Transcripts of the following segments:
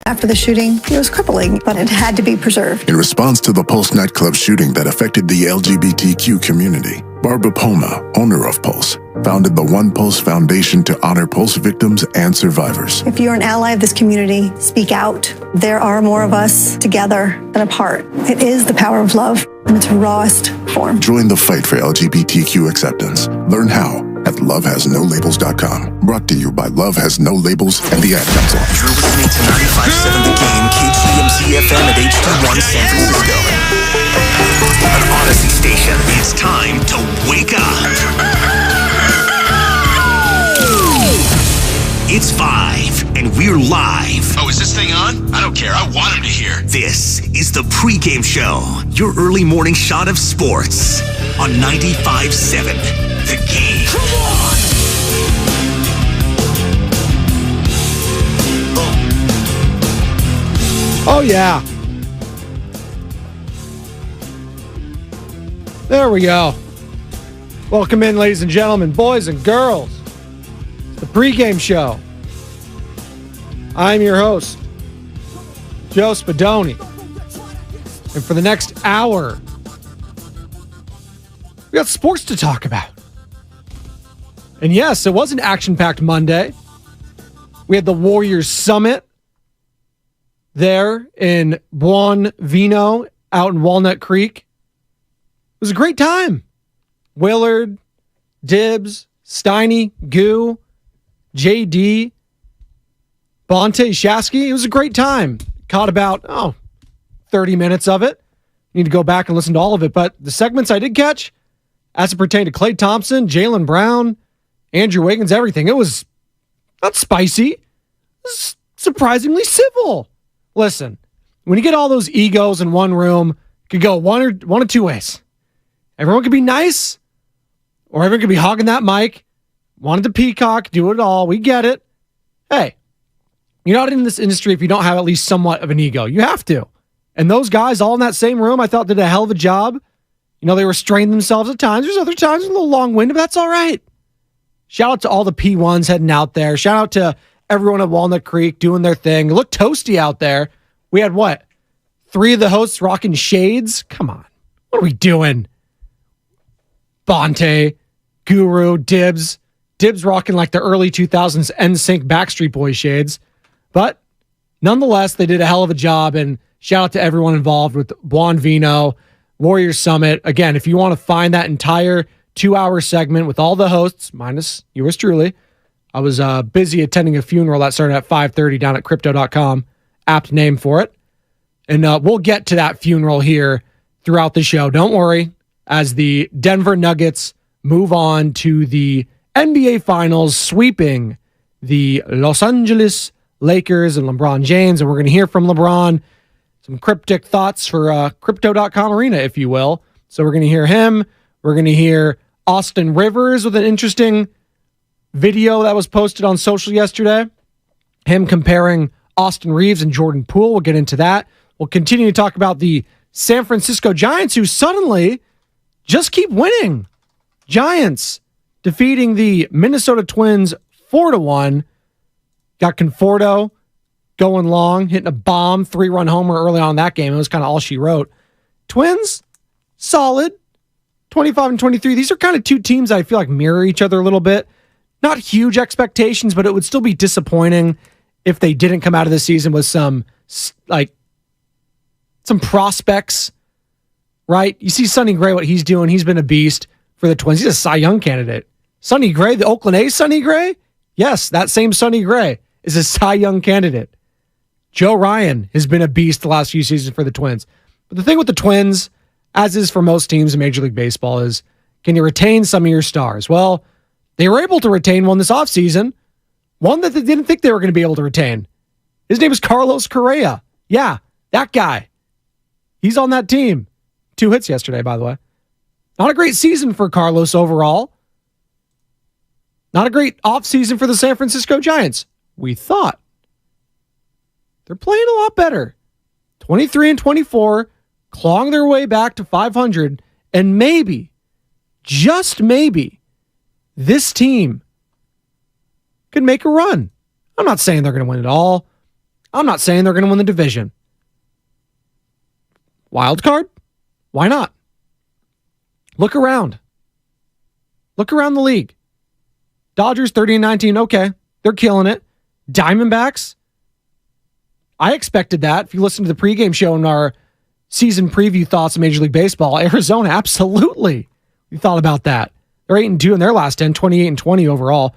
After the shooting, it was crippling, but it had to be preserved. In response to the Pulse nightclub shooting that affected the LGBTQ community, Barbara Poma, owner of Pulse, founded the One Pulse Foundation to honor Pulse victims and survivors. If you're an ally of this community, speak out. There are more of us together than apart. It is the power of love in its rawest form. Join the fight for LGBTQ acceptance. Learn how at lovehasnolabels.com. Brought to you by Love Has No Labels and the Ad Council. You're listening to 95.7 The Game, KGMZ FM at HD1 San Francisco. An Odyssey station. It's time to wake up. It's 5, and we're live. Oh, is this thing on? I don't care. I want him to hear. This is the Pregame Show, your early morning shot of sports on 95.7 The Game. Come on! Oh, yeah. There we go. Welcome in, ladies and gentlemen, boys and girls. The Pregame Show. I'm your host, Joe Spadoni. And for the next hour, we got sports to talk about. And yes, it was an action-packed Monday. We had the Warriors Summit there in Buon Vino out in Walnut Creek. It was a great time. Willard, Dibbs, Steiny, Goo, JD, Bonte, Shasky. It was a great time. Caught about, 30 minutes of it. Need to go back and listen to all of it. But the segments I did catch, as it pertained to Klay Thompson, Jaylen Brown, Andrew Wiggins, everything, it was not spicy. It was surprisingly civil. Listen, when you get all those egos in one room, it could go one or two ways. Everyone could be nice, or everyone could be hogging that mic, wanted to peacock, do it all. We get it. Hey, you're not in this industry if you don't have at least somewhat of an ego. You have to. And those guys all in that same room, I thought did a hell of a job. You know, they restrained themselves at times. There's other times a little long-winded, but that's all right. Shout out to all the P1s heading out there. Shout out to everyone at Walnut Creek doing their thing. It looked toasty out there. We had what? 3 of the hosts rocking shades? Come on. What are we doing? Bonte, Guru, Dibbs rocking like the early 2000s NSYNC Backstreet Boys shades. But nonetheless, they did a hell of a job, and shout out to everyone involved with Buon Vino, Warriors Summit. Again, if you want to find that entire 2-hour segment with all the hosts, minus yours truly, I was busy attending a funeral that started at 5:30 down at crypto.com, apt name for it. And we'll get to that funeral here throughout the show. Don't worry, as the Denver Nuggets move on to the NBA Finals, sweeping the Los Angeles Lakers and LeBron James. And we're going to hear from LeBron some cryptic thoughts for crypto.com arena, if you will. So we're going to hear him. We're going to hear Austin Rivers with an interesting video that was posted on social yesterday. Him comparing Austin Reeves and Jordan Poole. We'll get into that. We'll continue to talk about the San Francisco Giants, who suddenly just keep winning. Giants defeating the Minnesota Twins 4-1. Got Conforto going long, hitting a bomb, 3-run homer early on in that game. It was kind of all she wrote. Twins, solid, 25-23. These are kind of two teams that I feel like mirror each other a little bit. Not huge expectations, but it would still be disappointing if they didn't come out of the season with some prospects, right? You see Sonny Gray, what he's doing. He's been a beast for the Twins. He's a Cy Young candidate. Sonny Gray, the Oakland A's Sonny Gray? Yes, that same Sonny Gray is a Cy Young candidate. Joe Ryan has been a beast the last few seasons for the Twins. But the thing with the Twins, as is for most teams in Major League Baseball, is can you retain some of your stars? Well, they were able to retain one this offseason, one that they didn't think they were going to be able to retain. His name is Carlos Correa. Yeah, that guy. He's on that team. 2 hits yesterday, by the way. Not a great season for Carlos overall. Not a great offseason for the San Francisco Giants. We thought. They're playing a lot better. 23-24, clawing their way back to 500, and maybe, just maybe, this team could make a run. I'm not saying they're going to win it all. I'm not saying they're going to win the division. Wild card? Why not? Look around. Look around the league. Dodgers 30-19, okay. They're killing it. Diamondbacks? I expected that. If you listen to the pregame show and our season preview thoughts of Major League Baseball, Arizona, absolutely. You thought about that. They're 8-2 in their last 10, 28-20 overall.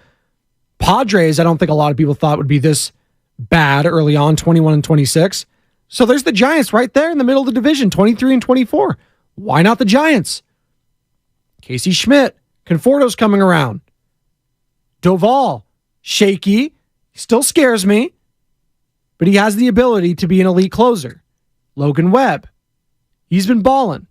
Padres, I don't think a lot of people thought would be this bad early on, 21-26. So there's the Giants right there in the middle of the division, 23-24. Why not the Giants? Casey Schmidt, Conforto's coming around. Doval, shaky, still scares me, but he has the ability to be an elite closer. Logan Webb, he's been balling.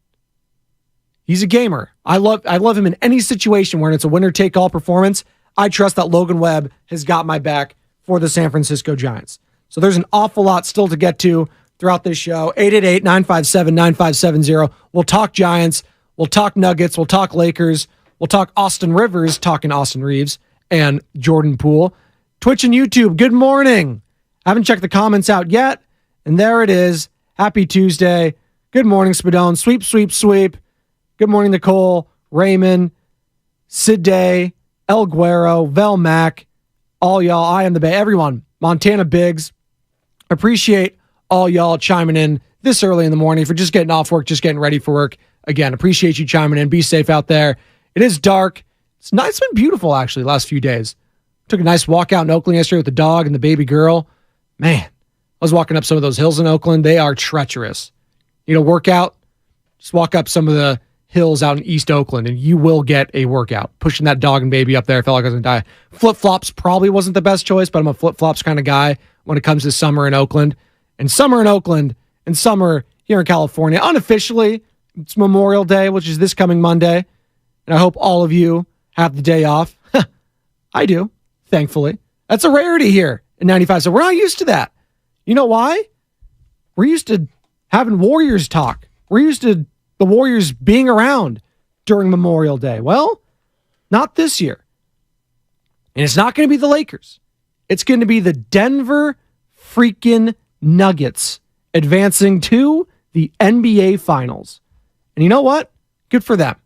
He's a gamer. I love him in any situation where it's a winner-take-all performance. I trust that Logan Webb has got my back for the San Francisco Giants. So there's an awful lot still to get to throughout this show. 888-957-9570. We'll talk Giants. We'll talk Nuggets. We'll talk Lakers. We'll talk Austin Rivers, talking Austin Reeves and Jordan Poole. Twitch and YouTube, good morning. I haven't checked the comments out yet, and there it is. Happy Tuesday. Good morning, Spadoni. Sweep, sweep, sweep. Good morning, Nicole, Raymond, Sid Day, El Guero, Vel Mac, all y'all. I am the Bay. Everyone. Montana Biggs. Appreciate all y'all chiming in this early in the morning for just getting off work, just getting ready for work. Again, appreciate you chiming in. Be safe out there. It is dark. It's nice. It's been beautiful, actually, the last few days. Took a nice walk out in Oakland yesterday with the dog and the baby girl. Man, I was walking up some of those hills in Oakland. They are treacherous. You know, workout, just walk up some of the hills out in East Oakland, and you will get a workout. Pushing that dog and baby up there, I felt like I was going to die. Flip-flops probably wasn't the best choice, but I'm a flip-flops kind of guy when it comes to summer in Oakland. And summer in Oakland and summer here in California, unofficially, it's Memorial Day, which is this coming Monday. And I hope all of you have the day off. I do, thankfully. That's a rarity here in 95. So we're not used to that. You know why? We're used to having Warriors talk. We're used to the Warriors being around during Memorial Day. Well, not this year. And it's not going to be the Lakers. It's going to be the Denver freaking Nuggets advancing to the NBA Finals. And you know what? Good for them.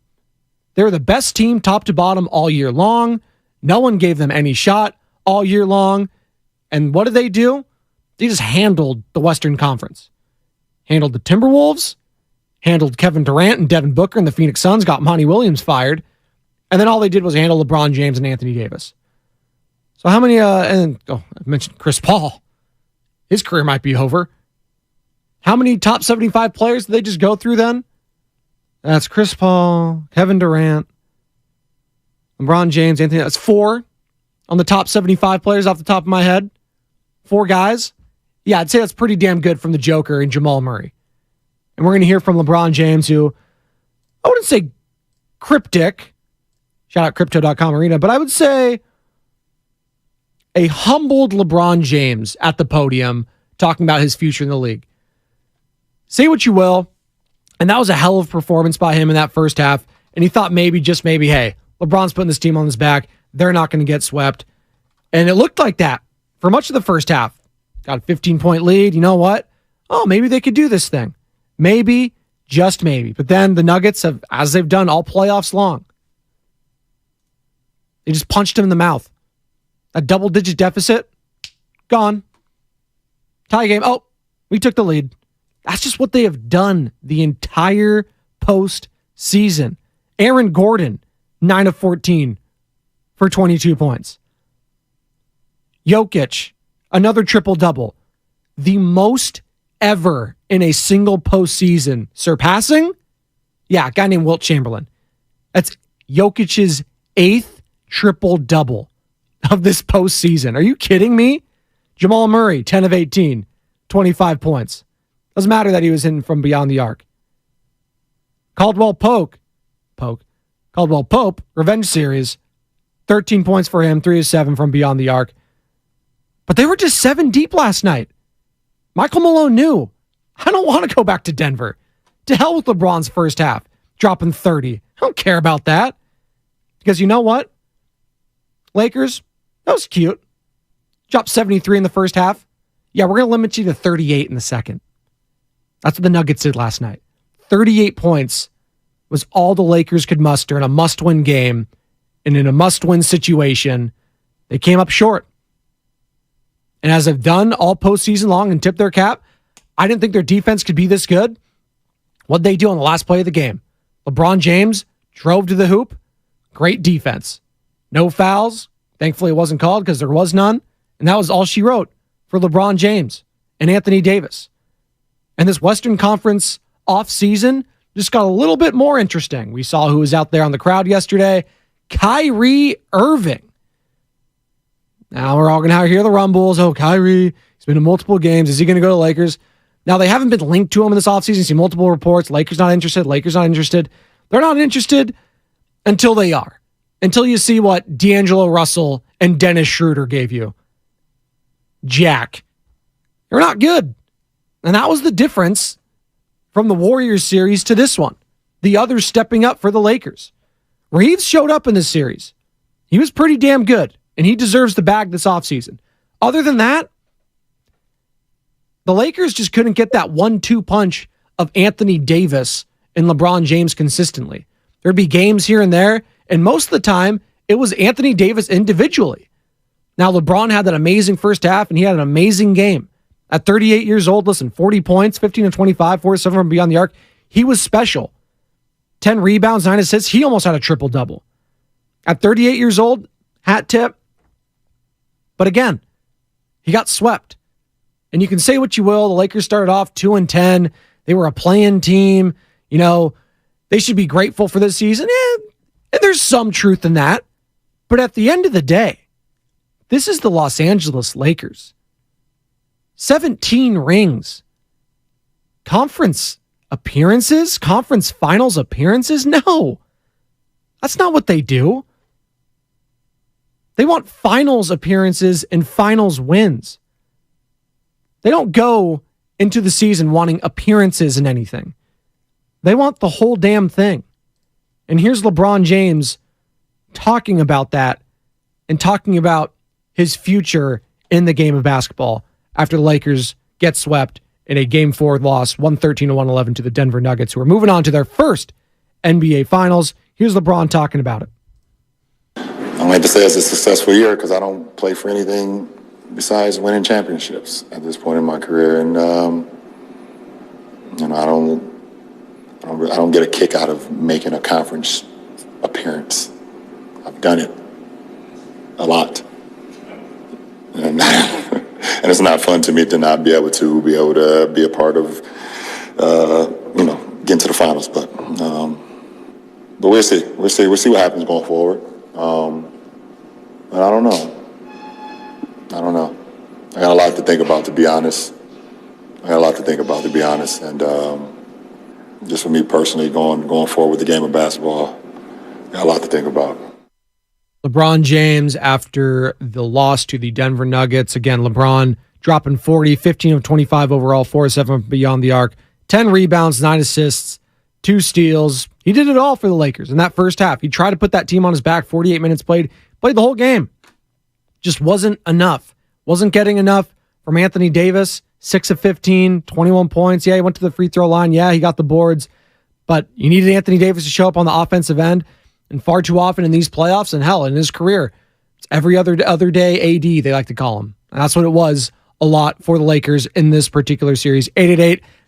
They're the best team top to bottom all year long. No one gave them any shot all year long. And what did they do? They just handled the Western Conference. Handled the Timberwolves, handled Kevin Durant and Devin Booker and the Phoenix Suns, got Monty Williams fired. And then all they did was handle LeBron James and Anthony Davis. So how many, I mentioned Chris Paul. His career might be over. How many top 75 players did they just go through then? That's Chris Paul, Kevin Durant, LeBron James, Anthony. That's 4 on the top 75 players off the top of my head. 4 guys. Yeah, I'd say that's pretty damn good from the Joker and Jamal Murray. And we're going to hear from LeBron James, who I wouldn't say cryptic. Shout out crypto.com arena. But I would say a humbled LeBron James at the podium talking about his future in the league. Say what you will. And that was a hell of a performance by him in that first half. And he thought maybe, just maybe, hey, LeBron's putting this team on his back. They're not going to get swept. And it looked like that for much of the first half. Got a 15-point lead. You know what? Oh, maybe they could do this thing. Maybe, just maybe. But then the Nuggets have, as they've done all playoffs long, they just punched him in the mouth. A double-digit deficit, gone. Tie game. Oh, we took the lead. That's just what they have done the entire postseason. Aaron Gordon, 9 of 14 for 22 points. Jokic, another triple-double. The most ever in a single postseason. Surpassing? Yeah, a guy named Wilt Chamberlain. That's Jokic's 8th triple-double of this postseason. Are you kidding me? Jamal Murray, 10 of 18, 25 points. Doesn't matter that he was in from beyond the arc. Caldwell Pope, revenge series, 13 points for him, 3 of 7 from beyond the arc. But they were just 7 deep last night. Michael Malone knew, I don't want to go back to Denver. To hell with LeBron's first half, dropping 30. I don't care about that. Because you know what? Lakers, that was cute. Dropped 73 in the first half. Yeah, we're going to limit you to 38 in the second. That's what the Nuggets did last night. 38 points was all the Lakers could muster in a must-win game. And in a must-win situation, they came up short. And as they've done all postseason long and tipped their cap, I didn't think their defense could be this good. What'd they do on the last play of the game? LeBron James drove to the hoop. Great defense. No fouls. Thankfully, it wasn't called because there was none. And that was all she wrote for LeBron James and Anthony Davis. And this Western Conference offseason just got a little bit more interesting. We saw who was out there on the crowd yesterday. Kyrie Irving. Now we're all going to hear the rumbles. Oh, Kyrie, he's been in multiple games. Is he going to go to Lakers? Now, they haven't been linked to him in this offseason. You see multiple reports. Lakers not interested. Lakers not interested. They're not interested until they are. Until you see what D'Angelo Russell and Dennis Schroeder gave you. Jack. You're not good. And that was the difference from the Warriors series to this one. The others stepping up for the Lakers. Reeves showed up in this series. He was pretty damn good. And he deserves the bag this offseason. Other than that, the Lakers just couldn't get that 1-2 punch of Anthony Davis and LeBron James consistently. There'd be games here and there, and most of the time, it was Anthony Davis individually. Now, LeBron had that amazing first half, and he had an amazing game. At 38 years old, listen, 40 points, 15 of 25, 47 from beyond the arc. He was special. 10 rebounds, 9 assists. He almost had a triple-double. At 38 years old, hat tip. But again, he got swept. And you can say what you will. The Lakers started off 2-10. They were a play-in team. You know, they should be grateful for this season. And there's some truth in that. But at the end of the day, this is the Los Angeles Lakers. 17 rings. Conference appearances? Conference finals appearances? No. That's not what they do. They want finals appearances and finals wins. They don't go into the season wanting appearances in anything. They want the whole damn thing. And here's LeBron James talking about that and talking about his future in the game of basketball after the Lakers get swept in a Game 4 loss, 113-111 to the Denver Nuggets, who are moving on to their first NBA Finals. Here's LeBron talking about it. I'm going to say it's a successful year because I don't play for anything besides winning championships at this point in my career, and I don't get a kick out of making a conference appearance. I've done it a lot, and it's not fun to me to not be able to be a part of getting to the finals. But we'll see what happens going forward. But I don't know. I got a lot to think about, to be honest. And just for me personally, going forward with the game of basketball, I got a lot to think about. LeBron James, after the loss to the Denver Nuggets, again, LeBron dropping 40, 15 of 25 overall, 4 of 7 beyond the arc, 10 rebounds, 9 assists, 2 steals. He did it all for the Lakers in that first half. He tried to put that team on his back, 48 minutes played the whole game. Just wasn't enough. Wasn't getting enough from Anthony Davis, 6 of 15, 21 points. Yeah, he went to the free throw line. Yeah, he got the boards. But you needed Anthony Davis to show up on the offensive end. And far too often in these playoffs, and hell, in his career, it's every other day AD, they like to call him. And that's what it was a lot for the Lakers in this particular series.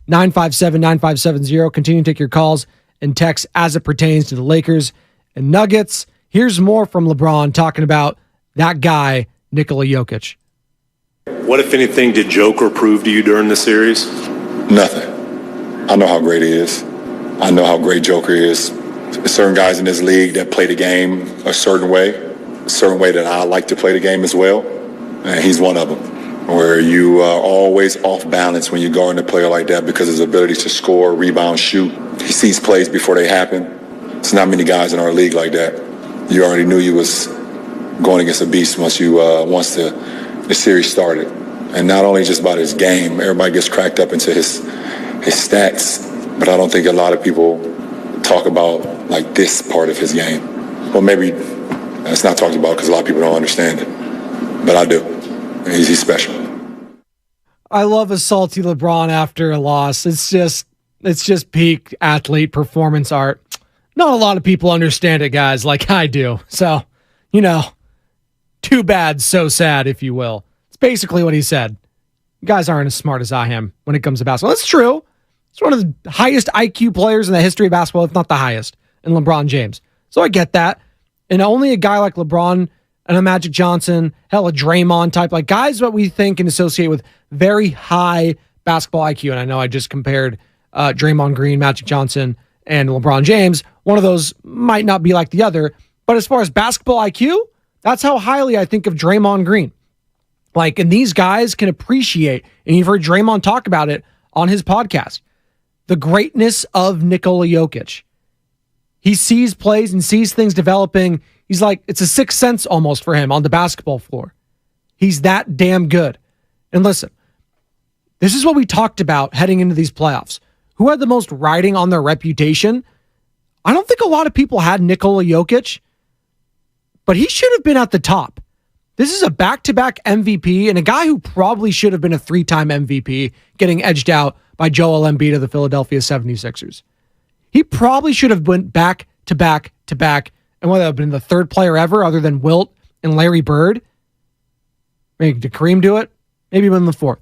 888-957-9570. Continue to take your calls and texts as it pertains to the Lakers and Nuggets. Here's more from LeBron talking about that guy, Nikola Jokic. What, if anything, did Joker prove to you during the series? Nothing. I know how great he is. I know how great Joker is. There's certain guys in this league that play the game a certain way that I like to play the game as well. And he's one of them, where you are always off balance when you guard a player like that because of his ability to score, rebound, shoot. He sees plays before they happen. There's not many guys in our league like that. You already knew you was going against a beast once the series started. And not only just about his game, everybody gets cracked up into his stats, but I don't think a lot of people talk about like this part of his game. Well, maybe it's not talked about because a lot of people don't understand it, but I do. And he's special. I love a salty LeBron after a loss. It's just peak athlete performance art. Not a lot of people understand it, guys, like I do. So, too bad, so sad, if you will. It's basically what he said. You guys aren't as smart as I am when it comes to basketball. That's true. He's one of the highest IQ players in the history of basketball, if not the highest, in LeBron James. So I get that. And only a guy like LeBron and a Magic Johnson, hell, a Draymond type, like guys that we think and associate with very high basketball IQ. And I know I just compared Draymond Green, Magic Johnson, and LeBron James. One of those might not be like the other. But as far as basketball IQ, that's how highly I think of Draymond Green. Like, and these guys can appreciate, and you've heard Draymond talk about it on his podcast, the greatness of Nikola Jokic. He sees plays and sees things developing. He's like, it's a sixth sense almost for him on the basketball floor. He's that damn good. And listen, this is what we talked about heading into these playoffs. Who had the most riding on their reputation? I don't think a lot of people had Nikola Jokic, but he should have been at the top. This is a back-to-back MVP and a guy who probably should have been a 3-time MVP getting edged out by Joel Embiid of the Philadelphia 76ers. He probably should have went back-to-back-to-back, and whether it have been the third player ever other than Wilt and Larry Bird. Maybe did Kareem do it? Maybe even the fourth.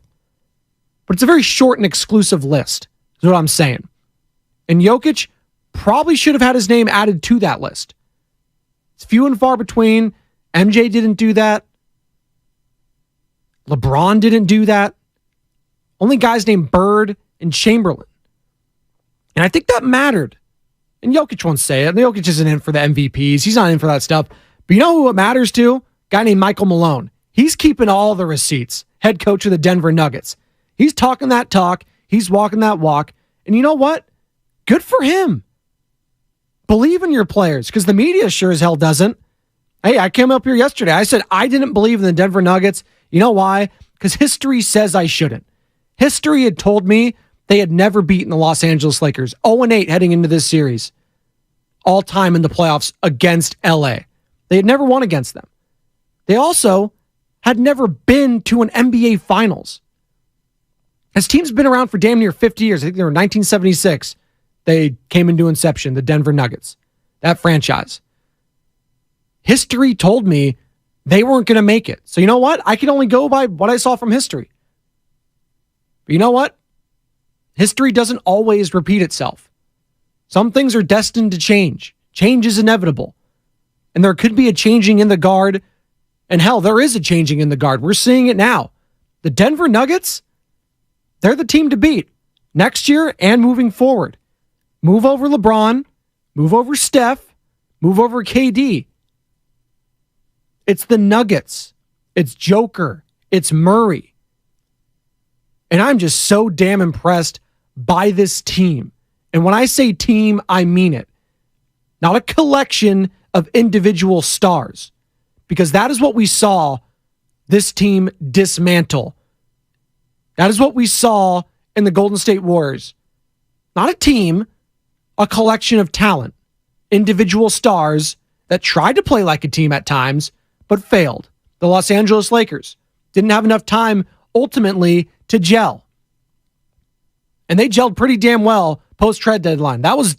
But it's a very short and exclusive list, is what I'm saying. And Jokic probably should have had his name added to that list. It's few and far between. MJ didn't do that. LeBron didn't do that. Only guys named Bird and Chamberlain. And I think that mattered. And Jokic won't say it. Jokic isn't in for the MVPs. He's not in for that stuff. But you know who it matters to? A guy named Michael Malone. He's keeping all the receipts. Head coach of the Denver Nuggets. He's talking that talk. He's walking that walk. And you know what? Good for him. Believe in your players, because the media sure as hell doesn't. Hey, I came up here yesterday. I said I didn't believe in the Denver Nuggets. You know why? Because history says I shouldn't. History had told me they had never beaten the Los Angeles Lakers. 0-8 heading into this series. All time in the playoffs against LA. They had never won against them. They also had never been to an NBA Finals. This team's been around for damn near 50 years. I think they were 1976. They came into inception, the Denver Nuggets. That franchise. History told me they weren't going to make it. So you know what? I can only go by what I saw from history. But you know what? History doesn't always repeat itself. Some things are destined to change. Change is inevitable. And there could be a changing in the guard. And hell, there is a changing in the guard. We're seeing it now. The Denver Nuggets, they're the team to beat next year and moving forward. Move over LeBron, move over Steph, move over KD. It's the Nuggets. It's Joker. It's Murray. And I'm just so damn impressed by this team. And when I say team, I mean it. Not a collection of individual stars. Because that is what we saw this team dismantle. That is what we saw in the Golden State Warriors. Not a team, a collection of talent. Individual stars that tried to play like a team at times, but failed. The Los Angeles Lakers didn't have enough time ultimately to gel. And they gelled pretty damn well post-trade deadline. That was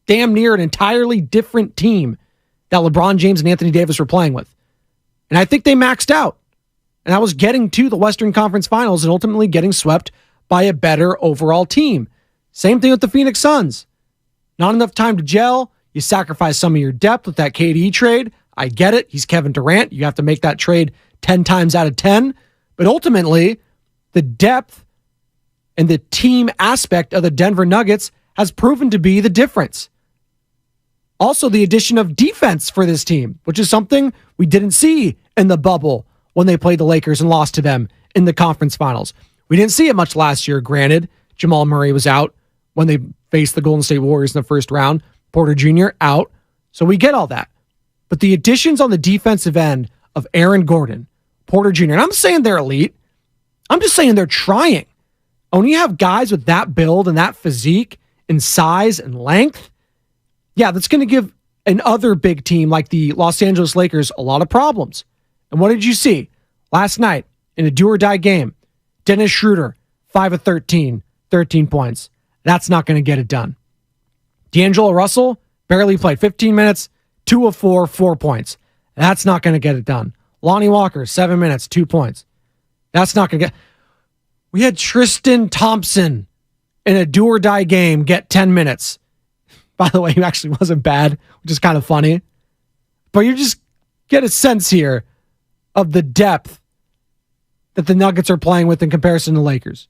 damn near an entirely different team that LeBron James and Anthony Davis were playing with. And I think they maxed out. And that was getting to the Western Conference Finals and ultimately getting swept by a better overall team. Same thing with the Phoenix Suns. Not enough time to gel. You sacrifice some of your depth with that KD trade. I get it. He's Kevin Durant. You have to make that trade 10 times out of 10. But ultimately, the depth and the team aspect of the Denver Nuggets has proven to be the difference. Also, the addition of defense for this team, which is something we didn't see in the bubble when they played the Lakers and lost to them in the conference finals. We didn't see it much last year, granted. Jamal Murray was out when they faced the Golden State Warriors in the first round. Porter Jr. out. So we get all that. But the additions on the defensive end of Aaron Gordon, Porter Jr., and I'm saying they're elite. I'm just saying they're trying. And when you have guys with that build and that physique and size and length, yeah, that's going to give another big team like the Los Angeles Lakers a lot of problems. And what did you see last night in a do-or-die game? Dennis Schroeder, 5 of 13, 13 points. That's not going to get it done. D'Angelo Russell barely played 15 minutes, 2 of 4, 4 points. That's not going to get it done. Lonnie Walker, 7 minutes, 2 points. That's not going to get... We had Tristan Thompson in a do-or-die game get 10 minutes. By the way, he actually wasn't bad, which is kind of funny. But you just get a sense here of the depth that the Nuggets are playing with in comparison to the Lakers.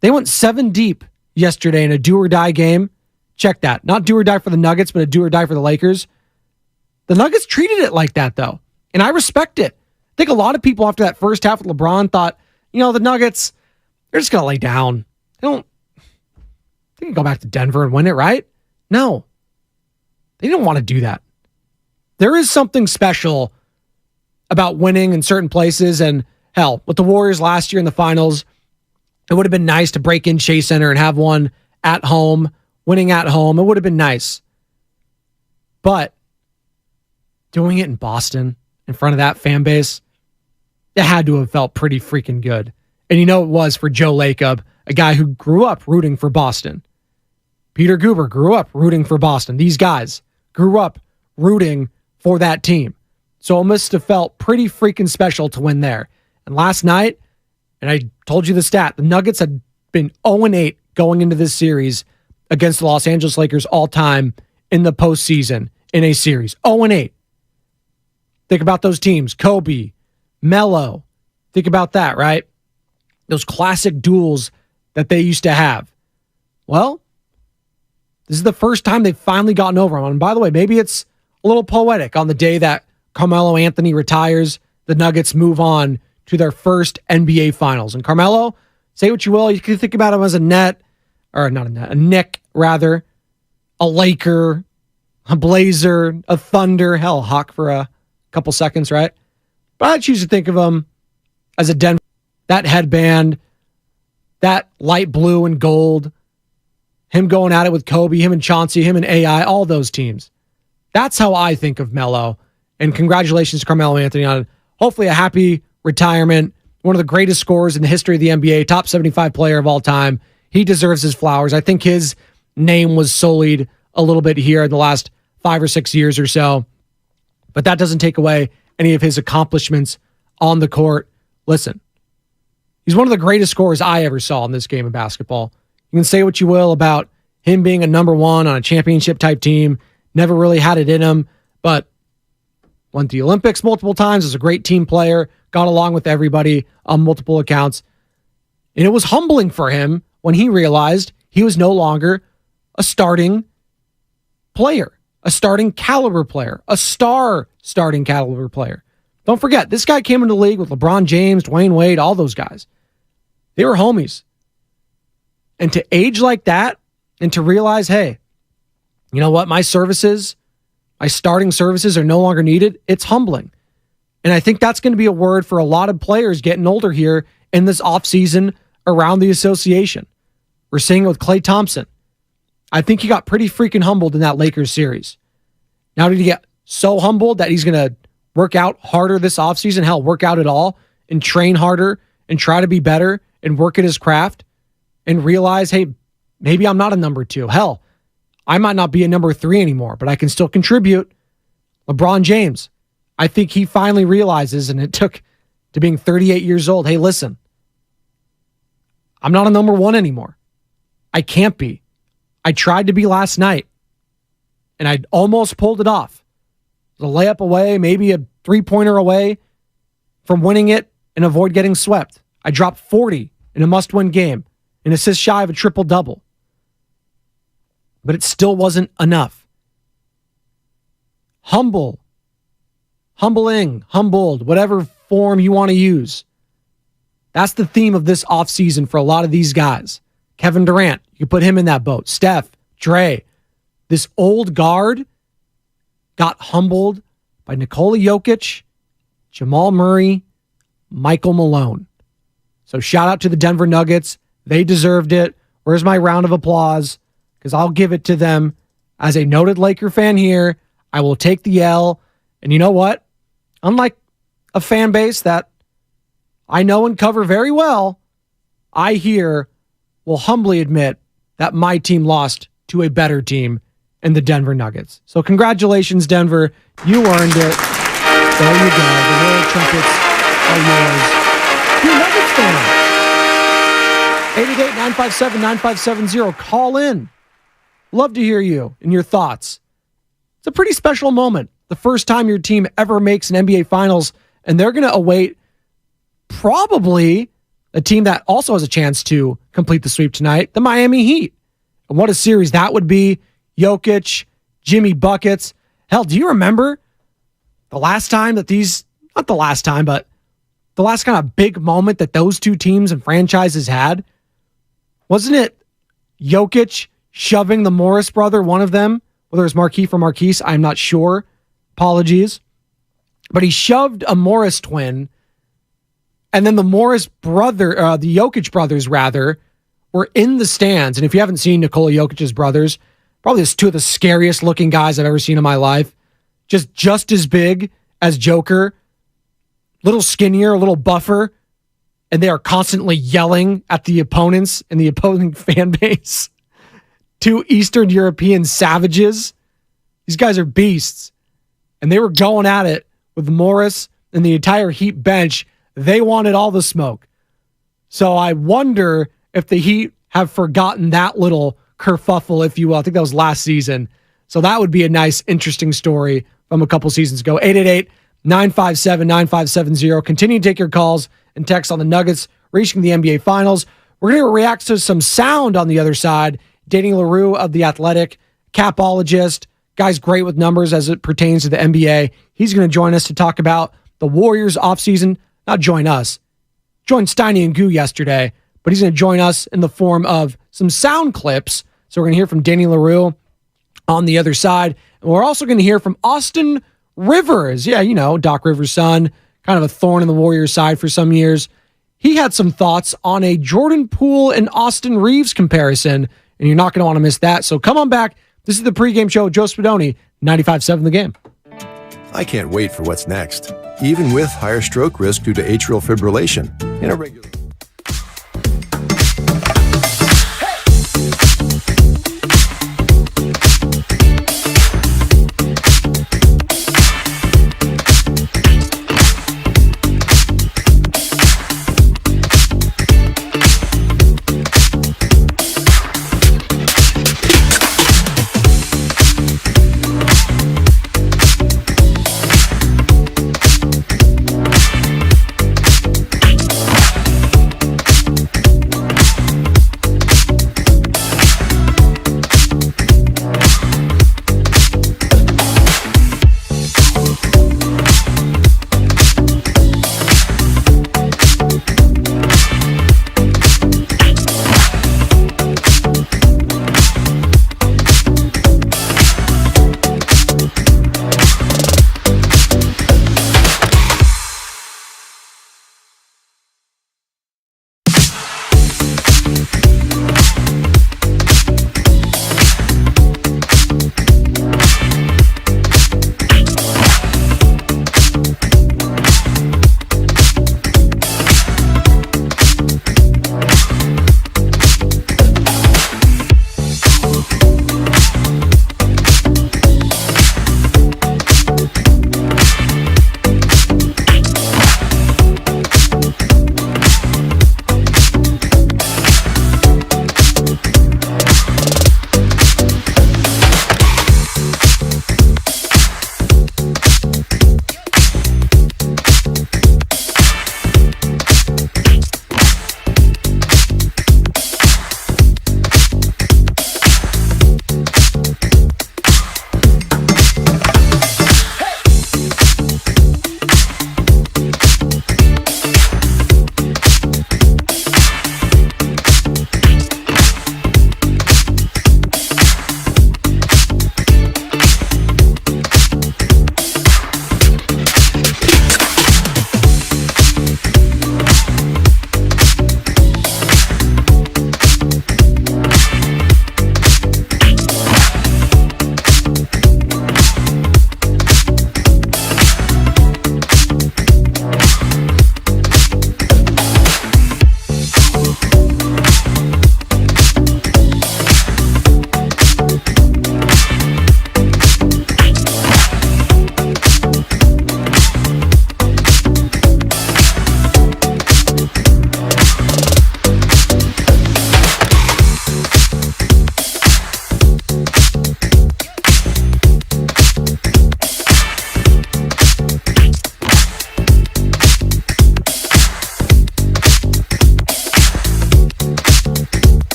They went 7 deep yesterday in a do-or-die game. Check that. Not do-or-die for the Nuggets, but a do-or-die for the Lakers. The Nuggets treated it like that, though. And I respect it. I think a lot of people after that first half with LeBron thought, the Nuggets, they're just going to lay down. They can go back to Denver and win it, right? No. They didn't want to do that. There is something special about winning in certain places. And hell, with the Warriors last year in the finals, it would have been nice to break in Chase Center and have one at home, winning at home. It would have been nice. But doing it in Boston, in front of that fan base, it had to have felt pretty freaking good. And it was for Joe Lacob, a guy who grew up rooting for Boston. Peter Guber grew up rooting for Boston. These guys grew up rooting for that team. So it must have felt pretty freaking special to win there. And last night, and I told you the stat, the Nuggets had been 0-8 going into this series against the Los Angeles Lakers all time in the postseason in a series. 0-8. Think about those teams. Kobe, Melo. Think about that, right? Those classic duels that they used to have. Well, this is the first time they've finally gotten over them. And by the way, maybe it's a little poetic on the day that Carmelo Anthony retires, the Nuggets move on to their first NBA Finals. And Carmelo, say what you will, you can think about him as a Knick, rather, a Laker, a Blazer, a Thunder, hell, a Hawk for a couple seconds, right? But I choose to think of him as a Denver. That headband, that light blue and gold, him going at it with Kobe, him and Chauncey, him and AI, all those teams. That's how I think of Melo. And congratulations to Carmelo Anthony on hopefully a happy retirement. One of the greatest scorers in the history of the NBA, top 75 player of all time. He deserves his flowers. I think his name was sullied a little bit here in the last 5 or 6 years or so. But that doesn't take away any of his accomplishments on the court. Listen, he's one of the greatest scorers I ever saw in this game of basketball. You can say what you will about him being a number one on a championship type team. Never really had it in him, but went to the Olympics multiple times, was a great team player, got along with everybody on multiple accounts. And it was humbling for him when he realized he was no longer a starting player, a starting caliber player, a star starting caliber player. Don't forget, this guy came into the league with LeBron James, Dwayne Wade, all those guys. They were homies. And to age like that and to realize, hey, you know what? My services, my starting services are no longer needed. It's humbling. And I think that's going to be a word for a lot of players getting older here in this offseason around the association. We're seeing it with Klay Thompson. I think he got pretty freaking humbled in that Lakers series. Now did he get so humbled that he's going to work out harder this offseason? Hell, work out at all and train harder and try to be better and work at his craft and realize, hey, maybe I'm not a number 2. Hell, I might not be a number 3 anymore, but I can still contribute. LeBron James, I think he finally realizes, and it took to being 38 years old, hey, listen, I'm not a number 1 anymore. I can't be. I tried to be last night, and I almost pulled it off. A layup away, maybe a 3-pointer away from winning it and avoid getting swept. I dropped 40 in a must-win game, an assist shy of a triple-double. But it still wasn't enough. Humbling, humbled, whatever form you want to use. That's the theme of this offseason for a lot of these guys. Kevin Durant, you can put him in that boat. Steph, Dre, this old guard got humbled by Nikola Jokic, Jamal Murray, Michael Malone. So shout out to the Denver Nuggets. They deserved it. Where's my round of applause? Because I'll give it to them. As a noted Laker fan here, I will take the L. And you know what? Unlike a fan base that I know and cover very well, I here will humbly admit that my team lost to a better team in the Denver Nuggets. So congratulations, Denver. You earned it. There you go. The Royal Trumpets are yours. You're a Nuggets fan. 888-957-9570. Call in. Love to hear you and your thoughts. It's a pretty special moment. The first time your team ever makes an NBA Finals, and they're going to await probably a team that also has a chance to complete the sweep tonight, the Miami Heat. And what a series that would be. Jokic, Jimmy Buckets. Hell, do you remember the last time that not the last time, but the last kind of big moment that those two teams and franchises had? Wasn't it Jokic shoving the Morris brother, one of them, whether it was Markieff or Marquise, I'm not sure. Apologies. But he shoved a Morris twin, and then the Morris brother, the Jokic brothers, rather, were in the stands. And if you haven't seen Nikola Jokic's brothers, probably two of the scariest looking guys I've ever seen in my life. Just as big as Joker, little skinnier, a little buffer, and they are constantly yelling at the opponents and the opposing fan base. Two Eastern European savages. These guys are beasts. And they were going at it with Morris and the entire Heat bench. They wanted all the smoke. So I wonder if the Heat have forgotten that little kerfuffle, if you will. I think that was last season. So that would be a nice, interesting story from a couple seasons ago. 888-957-9570. Continue to take your calls and texts on the Nuggets reaching the NBA Finals. We're going to react to some sound on the other side. Danny LaRue of The Athletic, capologist, guy's great with numbers as it pertains to the NBA. He's going to join us to talk about the Warriors offseason. Not join us. Joined Steiny and Goo yesterday, but he's going to join us in the form of some sound clips. So we're going to hear from Danny LaRue on the other side. And we're also going to hear from Austin Rivers. Yeah, you know, Doc Rivers' son, kind of a thorn in the Warriors' side for some years. He had some thoughts on a Jordan Poole and Austin Reeves comparison, and you're not going to want to miss that. So come on back. This is the pregame show. Joe Spadoni, 95.7 The Game. I can't wait for what's next, even with higher stroke risk due to atrial fibrillation in a regular...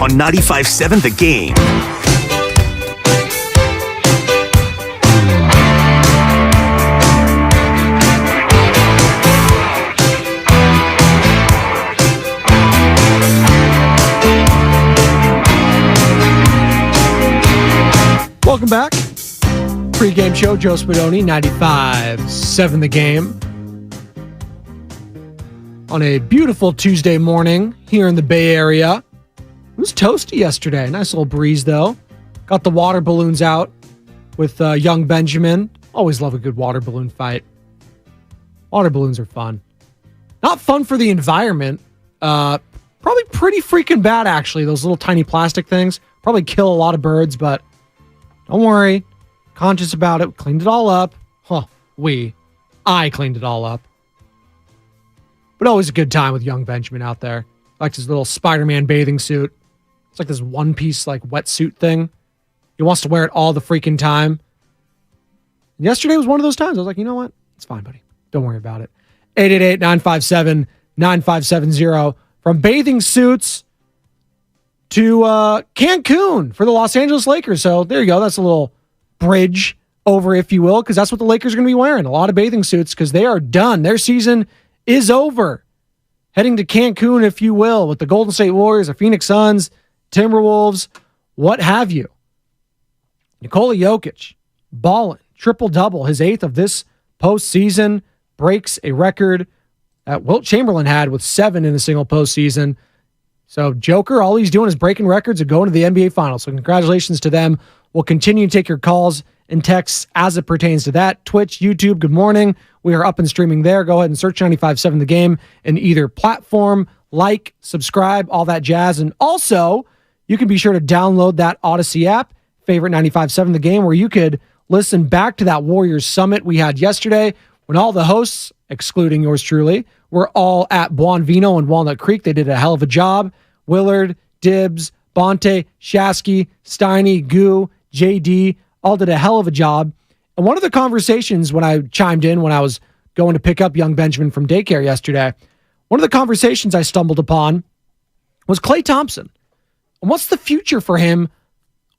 on 95.7 The Game. Welcome back. Pregame show, Joe Spadoni, 95.7 The Game. On a beautiful Tuesday morning here in the Bay Area. It was toasty yesterday. Nice little breeze, though. Got the water balloons out with young Benjamin. Always love a good water balloon fight. Water balloons are fun. Not fun for the environment. Probably pretty freaking bad, actually. Those little tiny plastic things. Probably kill a lot of birds, but don't worry. Conscious about it. Cleaned it all up. I cleaned it all up. But always a good time with young Benjamin out there. Likes his little Spider-Man bathing suit. It's like this one-piece like wetsuit thing. He wants to wear it all the freaking time. And yesterday was one of those times. I was like, you know what? It's fine, buddy. Don't worry about it. 888-957-9570. From bathing suits to Cancun for the Los Angeles Lakers. So there you go. That's a little bridge over, if you will, because that's what the Lakers are going to be wearing. A lot of bathing suits because they are done. Their season is over. Heading to Cancun, if you will, with the Golden State Warriors, the Phoenix Suns, Timberwolves, what have you. Nikola Jokic, balling, triple-double, his 8th of this postseason, breaks a record that Wilt Chamberlain had with 7 in a single postseason. So Joker, all he's doing is breaking records and going to the NBA Finals. So congratulations to them. We'll continue to take your calls and texts as it pertains to that. Twitch, YouTube, good morning. We are up and streaming there. Go ahead and search 95.7 The Game in either platform. Like, subscribe, all that jazz. And also, you can be sure to download that Odyssey app, favorite 95.7 The Game, where you could listen back to that Warriors Summit we had yesterday when all the hosts, excluding yours truly, were all at Buon Vino and Walnut Creek. They did a hell of a job. Willard, Dibbs, Bonte, Shasky, Steiny, Goo, JD, all did a hell of a job. And one of the conversations when I chimed in when I was going to pick up young Benjamin from daycare yesterday, one of the conversations I stumbled upon was Klay Thompson. And what's the future for him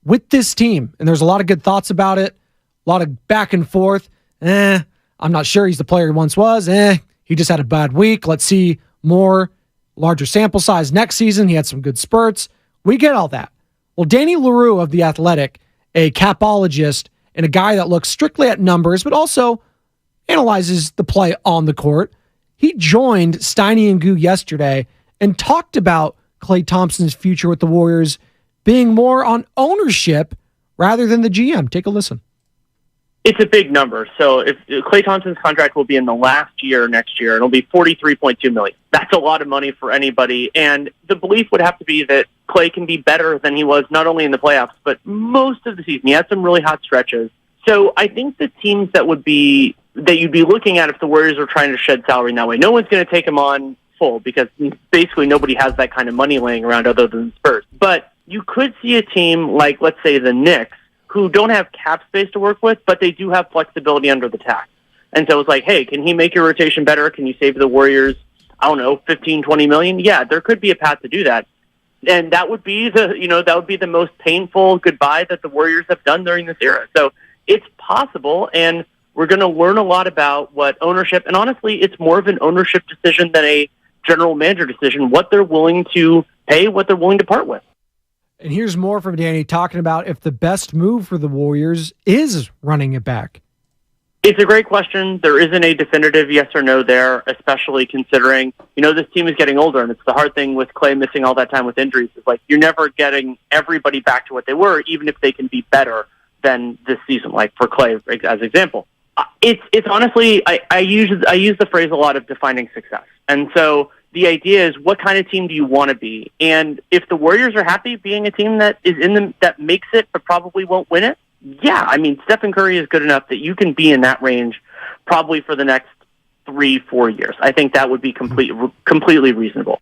with this team? And there's a lot of good thoughts about it, a lot of back and forth. I'm not sure he's the player he once was. He just had a bad week. Let's see more, larger sample size next season. He had some good spurts. We get all that. Well, Danny LaRue of The Athletic, a capologist and a guy that looks strictly at numbers, but also analyzes the play on the court, he joined Steiny and Goo yesterday and talked about Klay Thompson's future with the Warriors being more on ownership rather than the GM. Take a listen. It's a big number. So if Klay Thompson's contract will be in the last year next year, it'll be $43.2 million. That's a lot of money for anybody. And the belief would have to be that Klay can be better than he was not only in the playoffs, but most of the season. He had some really hot stretches. So I think the teams that you'd be looking at if the Warriors were trying to shed salary in that way, no one's going to take him on full because basically nobody has that kind of money laying around other than the Spurs. But you could see a team like, let's say, the Knicks, who don't have cap space to work with, but they do have flexibility under the tax. And so it's like, hey, can he make your rotation better? Can you save the Warriors, I don't know, 15, 20 million? Yeah, there could be a path to do that. And that would be the most painful goodbye that the Warriors have done during this era. So it's possible, and we're going to learn a lot about what ownership, and honestly, it's more of an ownership decision than a general manager decision, what they're willing to pay, what they're willing to part with. And here's more from Danny talking about if the best move for the Warriors is running it back. It's a great question. There isn't a definitive yes or no there, especially considering, this team is getting older, and it's the hard thing with Klay missing all that time with injuries. It's like you're never getting everybody back to what they were, even if they can be better than this season, like for Klay as example. It's honestly, I use the phrase a lot of defining success. And so the idea is, what kind of team do you want to be? And if the Warriors are happy being a team that is that makes it but probably won't win it, yeah, I mean, Stephen Curry is good enough that you can be in that range probably for the next 3-4 years. I think that would be completely reasonable.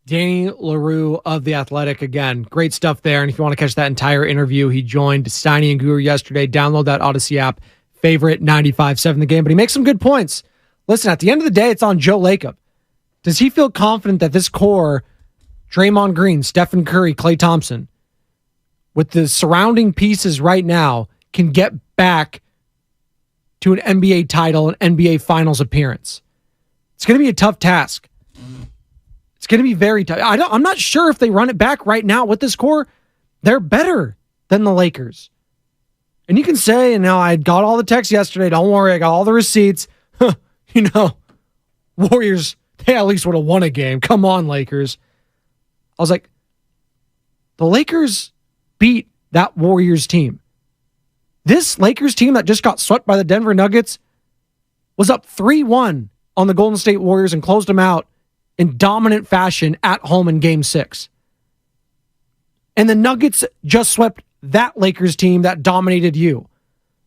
Danny LaRue of The Athletic, again, great stuff there. And if you want to catch that entire interview, he joined Steiny and Guru yesterday. Download that Odyssey app, favorite 95.7 The Game. But he makes some good points. Listen, at the end of the day, it's on Joe Lacob. Does he feel confident that this core Draymond Green, Stephen Curry, Klay Thompson, with the surrounding pieces right now, can get back to an NBA title, an NBA Finals appearance. It's going to be a tough task. It's going to be very tough. I'm not sure if they run it back right now with this core. They're better than the Lakers. And you can say, I got all the texts yesterday. Don't worry, I got all the receipts. Warriors, they at least would have won a game. Come on, Lakers. I was like, the Lakers beat that Warriors team. This Lakers team that just got swept by the Denver Nuggets was up 3-1 on the Golden State Warriors and closed them out in dominant fashion at home in Game 6. And the Nuggets just swept that Lakers team that dominated you.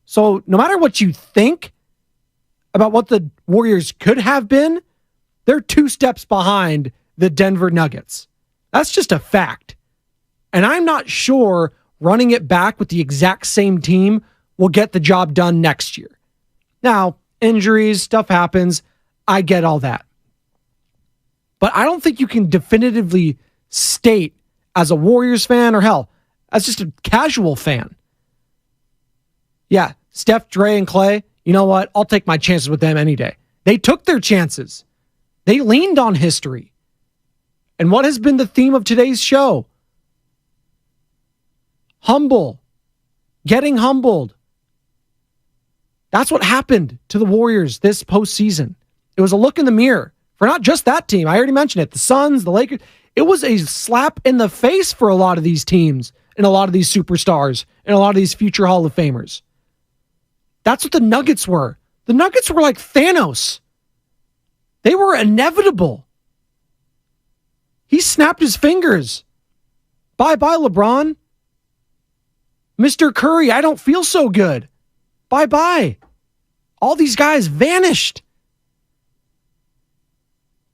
So no matter what you think about what the Warriors could have been, they're 2 steps behind the Denver Nuggets. That's just a fact. And I'm not sure running it back with the exact same team will get the job done next year. Now, injuries, stuff happens. I get all that. But I don't think you can definitively state as a Warriors fan, or hell, as just a casual fan, yeah, Steph, Dre, and Klay, you know what? I'll take my chances with them any day. They took their chances. They leaned on history. And what has been the theme of today's show? Humble. Getting humbled. That's what happened to the Warriors this postseason. It was a look in the mirror for not just that team. I already mentioned it. The Suns, the Lakers. It was a slap in the face for a lot of these teams and a lot of these superstars and a lot of these future Hall of Famers. That's what the Nuggets were. The Nuggets were like Thanos. They were inevitable. He snapped his fingers. Bye-bye, LeBron. Mr. Curry, I don't feel so good. Bye-bye. All these guys vanished.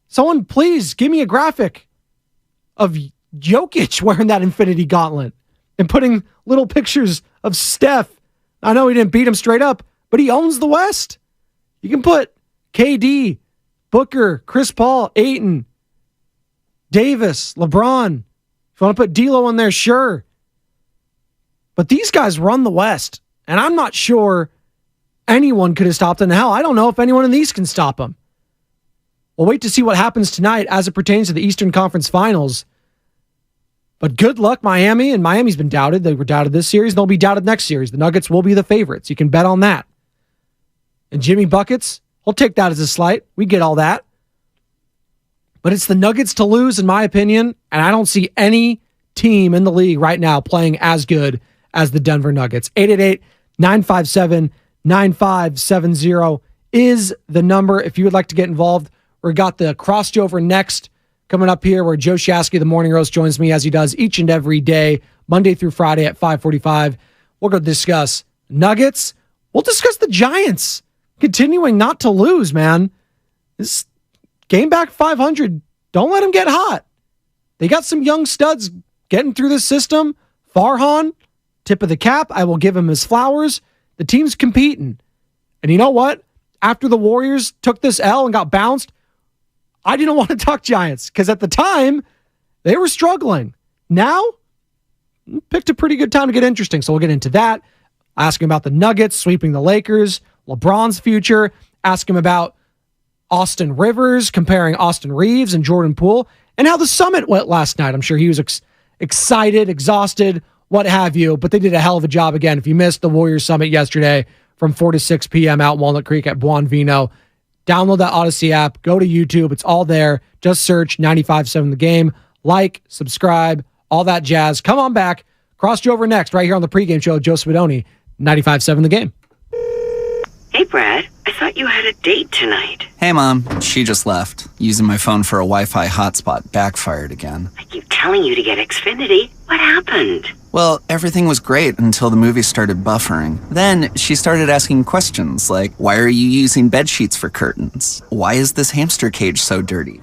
Someone please give me a graphic of Jokic wearing that Infinity Gauntlet and putting little pictures of Steph. I know he didn't beat him straight up, but he owns the West. You can put KD, Booker, Chris Paul, Ayton, Davis, LeBron. If you want to put D'Lo in there, sure. But these guys run the West, and I'm not sure anyone could have stopped them. Hell, I don't know if anyone in the East can stop them. We'll wait to see what happens tonight as it pertains to the Eastern Conference Finals. But good luck, Miami. And Miami's been doubted. They were doubted this series, and they'll be doubted next series. The Nuggets will be the favorites. You can bet on that. And Jimmy Buckets, we'll take that as a slight. We get all that. But it's the Nuggets to lose, in my opinion, and I don't see any team in the league right now playing as good as the Denver Nuggets. 888-957-9570 is the number if you would like to get involved. We've got the crossover next coming up here where Joe Shasky, the Morning Roast, joins me as he does each and every day, Monday through Friday at 5:45. We'll go discuss Nuggets. We'll discuss the Giants continuing not to lose, man. This game back 500. Don't let them get hot. They got some young studs getting through this system. Farhan, tip of the cap. I will give him his flowers. The team's competing. And you know what? After the Warriors took this L and got bounced, I didn't want to talk Giants because at the time, they were struggling. Now, picked a pretty good time to get interesting. So we'll get into that. Ask him about the Nuggets sweeping the Lakers, LeBron's future. Ask him about Austin Rivers, comparing Austin Reeves and Jordan Poole, and how the summit went last night. I'm sure he was excited, exhausted, what have you, but they did a hell of a job again. If you missed the Warriors Summit yesterday from 4 to 6 p.m. out in Walnut Creek at Buon Vino, download that Odyssey app, go to YouTube. It's all there. Just search 95.7 The Game. Like, subscribe, all that jazz. Come on back. Crossover next, right here on the pregame show. Joe Spadoni, 95.7 The Game. Hey, Brad. I thought you had a date tonight. Hey, Mom. She just left. Using my phone for a Wi-Fi hotspot backfired again. I keep telling you to get Xfinity. What happened? Well, everything was great until the movie started buffering. Then she started asking questions like, why are you using bed sheets for curtains? Why is this hamster cage so dirty?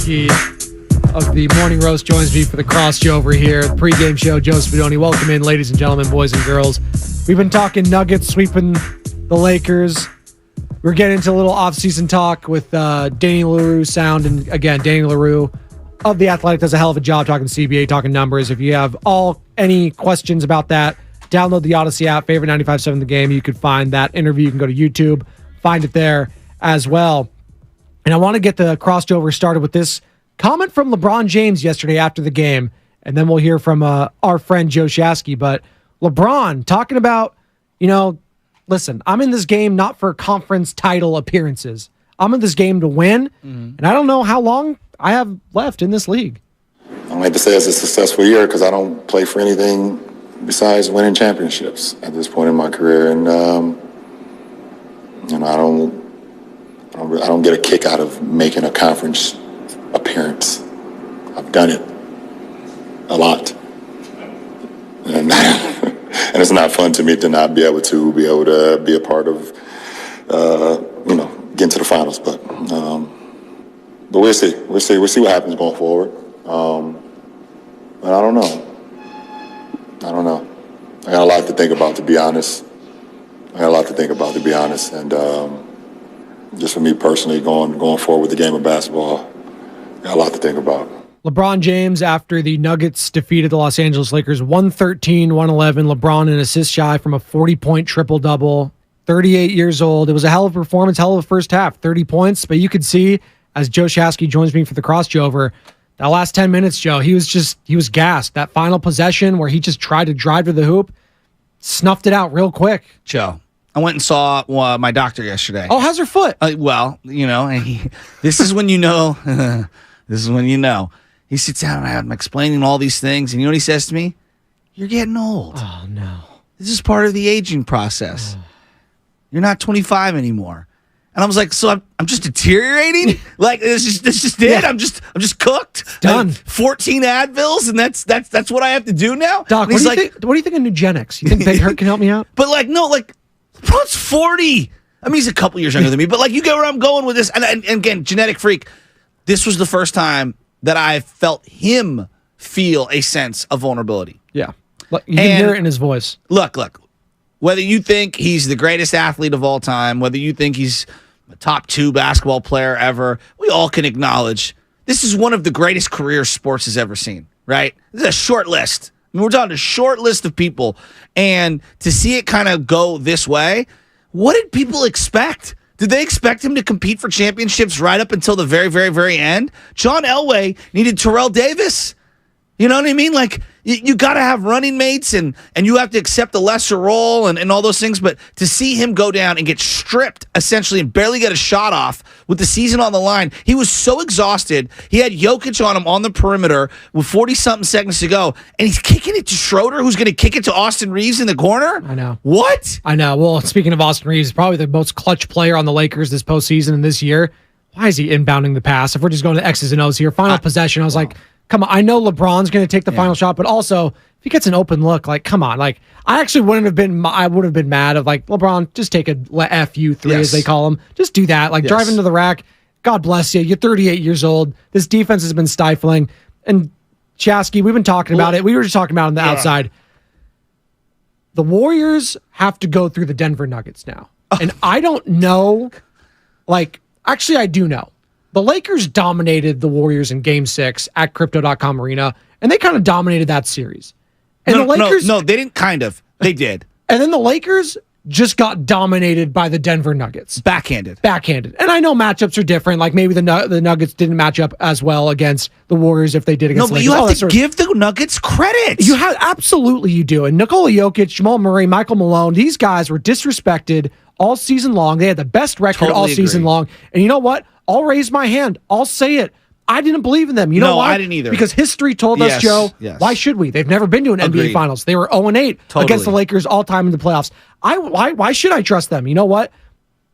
Shasky of the Morning Roast joins me for the crossover here. The pregame show, Joe Spadoni. Welcome in, ladies and gentlemen, boys and girls. We've been talking Nuggets sweeping the Lakers. We're getting into a little off-season talk with Danny LaRue sound. And again, Danny LaRue of The Athletic does a hell of a job talking CBA, talking numbers. If you have any questions about that, download the Odyssey app, favorite 95.7 The Game. You could find that interview. You can go to YouTube, find it there as well. And I want to get the crossover started with this comment from LeBron James yesterday after the game, and then we'll hear from our friend Joe Shasky. But LeBron talking about, listen, I'm in this game not for conference title appearances. I'm in this game to win, and I don't know how long I have left in this league. I don't like to say it's a successful year because I don't play for anything besides winning championships at this point in my career, and I don't get a kick out of making a conference appearance. I've done it a lot, and and it's not fun to me to not be able to be a part of getting to the finals. But we'll see what happens going forward. But I don't know. I got a lot to think about, to be honest. And just for me personally, going forward with the game of basketball, got a lot to think about. LeBron James, after the Nuggets defeated the Los Angeles Lakers 113-111, LeBron an assist shy from a 40-point triple-double, 38 years old. It was a hell of a performance, hell of a first half, 30 points. But you could see, as Joe Shasky joins me for the crossover, that last 10 minutes, Joe, he was gassed. That final possession where he just tried to drive to the hoop, snuffed it out real quick. Joe, I went and saw my doctor yesterday. Oh, how's her foot? This is when you know. This is when you know. He sits down and I'm explaining all these things, and you know what he says to me? You're getting old. Oh, no. This is part of the aging process. You're not 25 anymore. And I was like, so I'm just deteriorating? Like, this just it? Yeah. I'm just cooked? Done. 14 Advils, and that's what I have to do now? Doc, what do you think of Nugenics? You think Big Hurt can help me out? But LeBron's 40. I mean, he's a couple years younger than me, but you get where I'm going with this. And again, genetic freak. This was the first time that I felt him feel a sense of vulnerability. Yeah. You can hear it in his voice. Look. Whether you think he's the greatest athlete of all time, whether you think he's a top 2 basketball player ever, we all can acknowledge this is one of the greatest careers sports has ever seen, right? This is a short list. I mean, we're talking a short list of people. And to see it kind of go this way, what did people expect? Did they expect him to compete for championships right up until the very, very, very end? John Elway needed Terrell Davis. You know what I mean? You got to have running mates, and you have to accept a lesser role and all those things. But to see him go down and get stripped, essentially, and barely get a shot off with the season on the line, he was so exhausted. He had Jokic on him on the perimeter with 40-something seconds to go, and he's kicking it to Schroeder, who's going to kick it to Austin Reeves in the corner? I know. What? I know. Well, speaking of Austin Reeves, probably the most clutch player on the Lakers this postseason and this year. Why is he inbounding the pass? If we're just going to X's and O's here, final possession, I was like, come on, I know LeBron's going to take the final shot, but also if he gets an open look, come on. I actually would have been mad of LeBron, just take a FU3 as they call him. Just do that. Drive into the rack. God bless you. You're 38 years old. This defense has been stifling. And Shasky, we've been talking about it. We were just talking about it on the outside. The Warriors have to go through the Denver Nuggets now. And I don't know, actually I do know. The Lakers dominated the Warriors in Game 6 at Crypto.com Arena, and they kind of dominated that series. And the Lakers... No, they didn't kind of. They did. And then the Lakers just got dominated by the Denver Nuggets. Backhanded. And I know matchups are different. Maybe the Nuggets didn't match up as well against the Warriors if they did against the Lakers. No, but you have to give the Nuggets credit. Absolutely you do. And Nikola Jokic, Jamal Murray, Michael Malone, these guys were disrespected all season long. They had the best record all season long. And you know what? I'll raise my hand. I'll say it. I didn't believe in them. You know why? I didn't either. Because history told us, Joe, why should we? They've never been to an NBA Finals. They were 0-8 against the Lakers all time in the playoffs. Why should I trust them? You know what?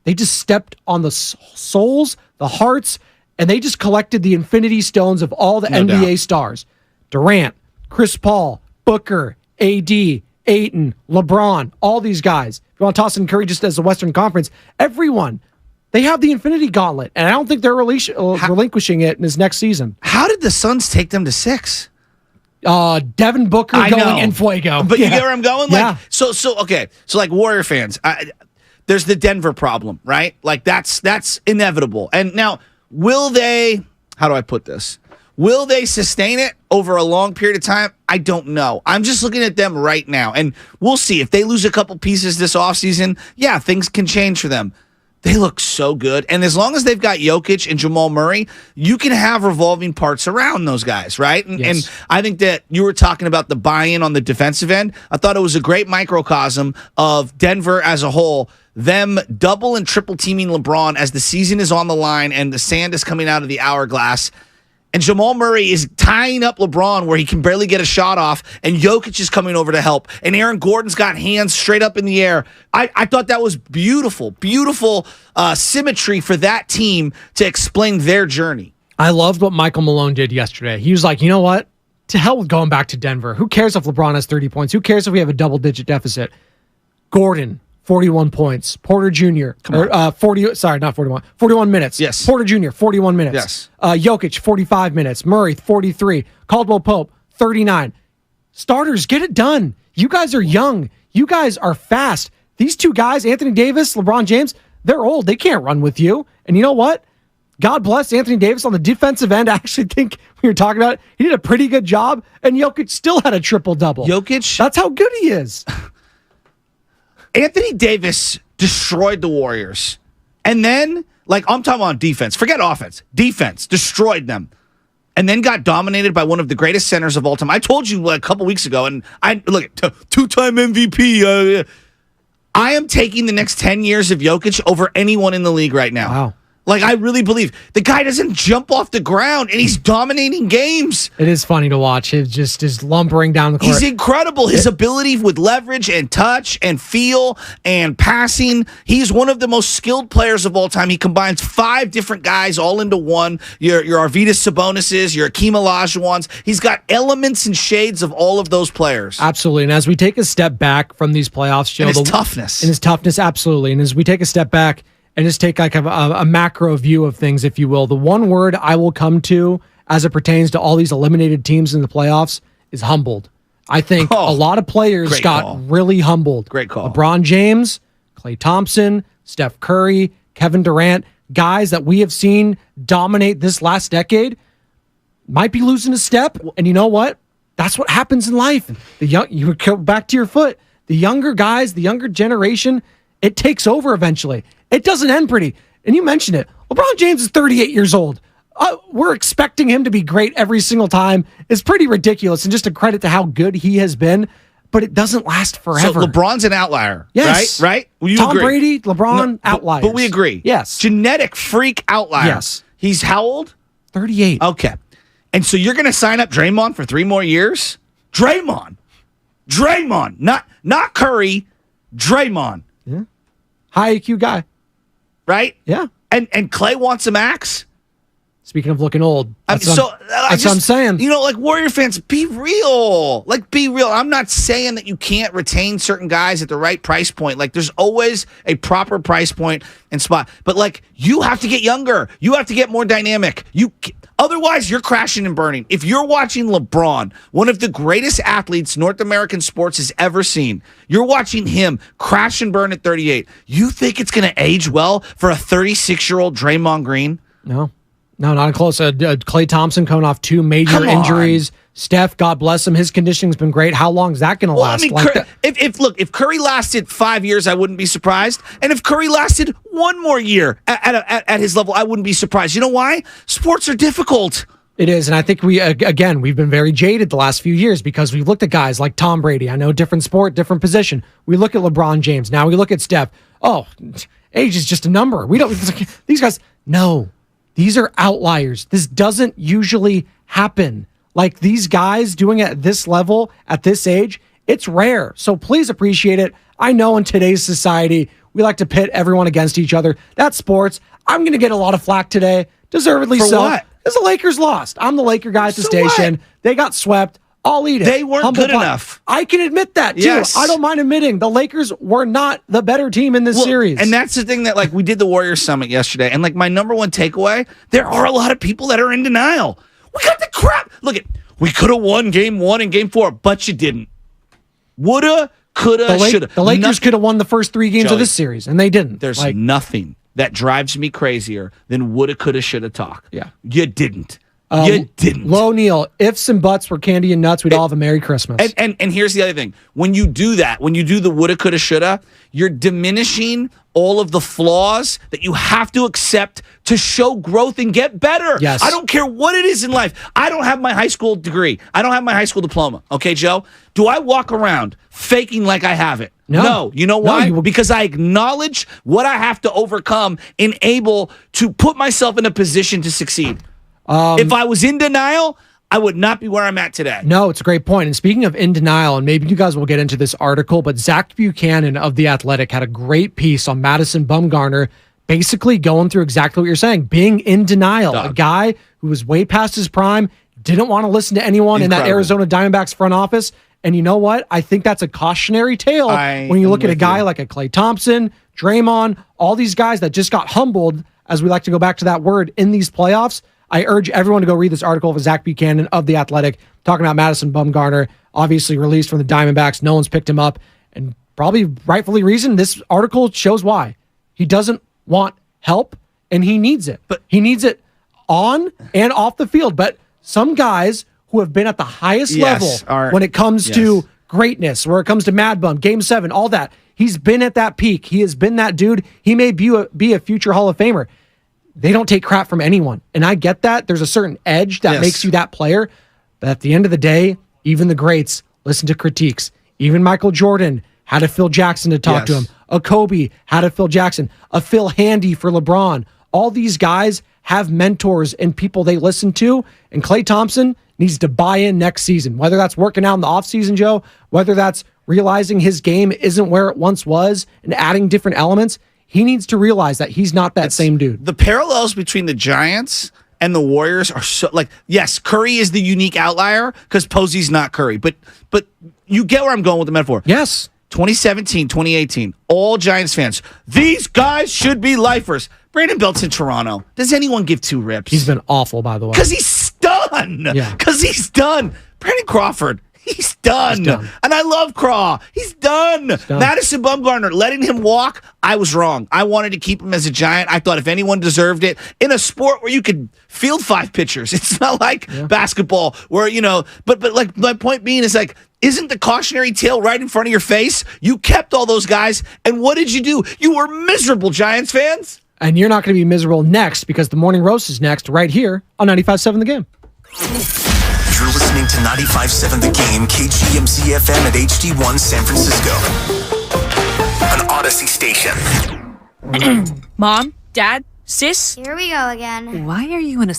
They just stepped on the souls, the hearts, and they just collected the infinity stones of all the NBA stars. Durant, Chris Paul, Booker, AD, Ayton, LeBron, all these guys. If you want to toss in Curry just as the Western Conference, everyone They have the Infinity Gauntlet, and I don't think they're relinquishing it in this next season. How did the Suns take them to 6? Devin Booker going in fuego. But you get where I'm going? Yeah. So okay. So like Warrior fans, there's the Denver problem, right? Like that's inevitable. And now, will they, how do I put this? Will they sustain it over a long period of time? I don't know. I'm just looking at them right now, and we'll see. If they lose a couple pieces this offseason, yeah, things can change for them. They look so good. And as long as they've got Jokic and Jamal Murray, you can have revolving parts around those guys, right? And I think that you were talking about the buy-in on the defensive end. I thought it was a great microcosm of Denver as a whole, them double and triple teaming LeBron as the season is on the line and the sand is coming out of the hourglass. And Jamal Murray is tying up LeBron where he can barely get a shot off, and Jokic is coming over to help, and Aaron Gordon's got hands straight up in the air. I thought that was beautiful symmetry for that team to explain their journey. I loved what Michael Malone did yesterday. He was like, you know what? To hell with going back to Denver. Who cares if LeBron has 30 points? Who cares if we have a double-digit deficit? Gordon, 41 points. Porter Jr. 41 minutes. Yes. Porter Jr., 41 minutes. Yes. Jokic, 45 minutes. Murray, 43. Caldwell Pope, 39. Starters, get it done. You guys are young. You guys are fast. These two guys, Anthony Davis, LeBron James, they're old. They can't run with you. And you know what? God bless Anthony Davis on the defensive end. I actually think we were talking about it. He did a pretty good job, and Jokic still had a triple-double. Jokic? That's how good he is. Anthony Davis destroyed the Warriors. And then, like, I'm talking on defense. Forget offense. Defense. Destroyed them. And then got dominated by one of the greatest centers of all time. I told you like, a couple weeks ago, and look, two-time MVP. I am taking the next 10 years of Jokic over anyone in the league right now. Wow. Like, I really believe the guy doesn't jump off the ground, and he's dominating games. It is funny to watch. It just is lumbering down the court. He's incredible. His ability with leverage and touch and feel and passing. He's one of the most skilled players of all time. He combines 5 different guys all into one. Your Arvydas Sabonises, your Akeem Olajuwons. He's got elements and shades of all of those players. Absolutely. And as we take a step back from these playoffs, Joe, and his toughness. And his toughness, absolutely. And as we take a step back and just take like a macro view of things, if you will, the one word I will come to as it pertains to all these eliminated teams in the playoffs is humbled. I think a lot of players got really humbled. Great call. LeBron James, Klay Thompson, Steph Curry, Kevin Durant, guys that we have seen dominate this last decade might be losing a step. And you know what? That's what happens in life. You go back to your foot. The younger guys, the younger generation, it takes over eventually. It doesn't end pretty. And you mentioned it. LeBron James is 38 years old. We're expecting him to be great every single time. It's pretty ridiculous, and just a credit to how good he has been, but it doesn't last forever. So LeBron's an outlier, yes. Right? Well, Tom agree. Brady, LeBron, outliers. But we agree. Yes. Genetic freak outlier. Yes. He's how old? 38. Okay. And so you're going to sign up Draymond for 3 more years? Draymond. Not Curry. Draymond. Yeah. High IQ guy. Right? Yeah. And Klay wants a max? Speaking of looking old. That's what I'm saying. You know, like Warrior fans, be real. Like, be real. I'm not saying that you can't retain certain guys at the right price point. Like, there's always a proper price point and spot. But, like, you have to get younger. You have to get more dynamic. Otherwise, you're crashing and burning. If you're watching LeBron, one of the greatest athletes North American sports has ever seen, you're watching him crash and burn at 38. You think it's going to age well for a 36-year-old Draymond Green? No, not close. Klay Thompson coming off 2 major injuries. Steph, God bless him, his conditioning's been great. How long is that going to last? I mean, if Curry lasted 5 years, I wouldn't be surprised. And if Curry lasted 1 more year at his level, I wouldn't be surprised. You know why? Sports are difficult. It is, and I think we've been very jaded the last few years because we've looked at guys like Tom Brady. I know, different sport, different position. We look at LeBron James. Now we look at Steph. Oh, age is just a number. We don't. These guys. No, these are outliers. This doesn't usually happen. Like, these guys doing it at this level, at this age, it's rare. So please appreciate it. I know in today's society, we like to pit everyone against each other. That's sports. I'm going to get a lot of flack today. Deservedly For so. what? Because the Lakers lost. I'm the Laker guy at the station. What? They got swept. I'll eat it. They weren't Humble good pie. enough. I can admit that, too. Yes. I don't mind admitting the Lakers were not the better team in this series. And that's the thing that, like, we did the Warriors Summit yesterday, and, like, my number one takeaway, there are a lot of people that are in denial. We got the crap. Look, we could have won game 1 and game 4, but you didn't. Woulda, coulda, shoulda. The Lakers could have won the first 3 games of this series, and they didn't. There's nothing that drives me crazier than woulda, coulda, shoulda talk. Yeah. You didn't. You didn't. Low Neal, ifs and buts were candy and nuts, we'd all have a Merry Christmas. And here's the other thing. When you do that, when you do the woulda, coulda, shoulda, you're diminishing all of the flaws that you have to accept to show growth and get better. Yes. I don't care what it is in life. I don't have my high school degree. I don't have my high school diploma. Okay, Joe? Do I walk around faking like I have it? No. You know why? Because I acknowledge what I have to overcome and able to put myself in a position to succeed. If I was in denial, I would not be where I'm at today. No, it's a great point. And speaking of in denial, and maybe you guys will get into this article, but Zach Buchanan of The Athletic had a great piece on Madison Bumgarner, basically going through exactly what you're saying, being in denial. A guy who was way past his prime, didn't want to listen to anyone in that Arizona Diamondbacks front office. And you know what? I think that's a cautionary tale when you look at a guy like a Klay Thompson, Draymond, all these guys that just got humbled, as we like to go back to that word, in these playoffs. I urge everyone to go read this article of Zach Buchanan of The Athletic talking about Madison Bumgarner, obviously released from the Diamondbacks. No one's picked him up, and probably rightfully reason. This article shows why. He doesn't want help, and he needs it. But he needs it on and off the field. But some guys who have been at the highest level when it comes to greatness, where it comes to Mad Bum, Game 7, all that, he's been at that peak. He has been that dude. He may be a future Hall of Famer. They don't take crap from anyone. And I get that. There's a certain edge that makes you that player. But at the end of the day, even the greats listen to critiques. Even Michael Jordan had a Phil Jackson to talk to him. A Kobe had a Phil Jackson. A Phil Handy for LeBron. All these guys have mentors and people they listen to. And Klay Thompson needs to buy in next season. Whether that's working out in the offseason, Joe, whether that's realizing his game isn't where it once was and adding different elements, he needs to realize that he's not that same dude. The parallels between the Giants and the Warriors are so, like, yes, Curry is the unique outlier because Posey's not Curry. But you get where I'm going with the metaphor. Yes. 2017, 2018, all Giants fans, these guys should be lifers. Brandon Belt's in Toronto. Does anyone give 2 rips? He's been awful, by the way. Because he's done. Yeah. Because he's done. Brandon Crawford. He's done. And I love Craw. He's done. Madison Bumgarner, letting him walk, I was wrong. I wanted to keep him as a Giant. I thought if anyone deserved it, in a sport where you could field 5 pitchers, it's not like basketball where, but like my point being is like, isn't the cautionary tale right in front of your face? You kept all those guys, and what did you do? You were miserable, Giants fans. And you're not going to be miserable next because the Morning Roast is next right here on 95.7 The Game. You're listening to 95.7 The Game, KGMZ FM at HD1 San Francisco. An Odyssey station. Mom, Dad, Sis? Here we go again. Why are you in a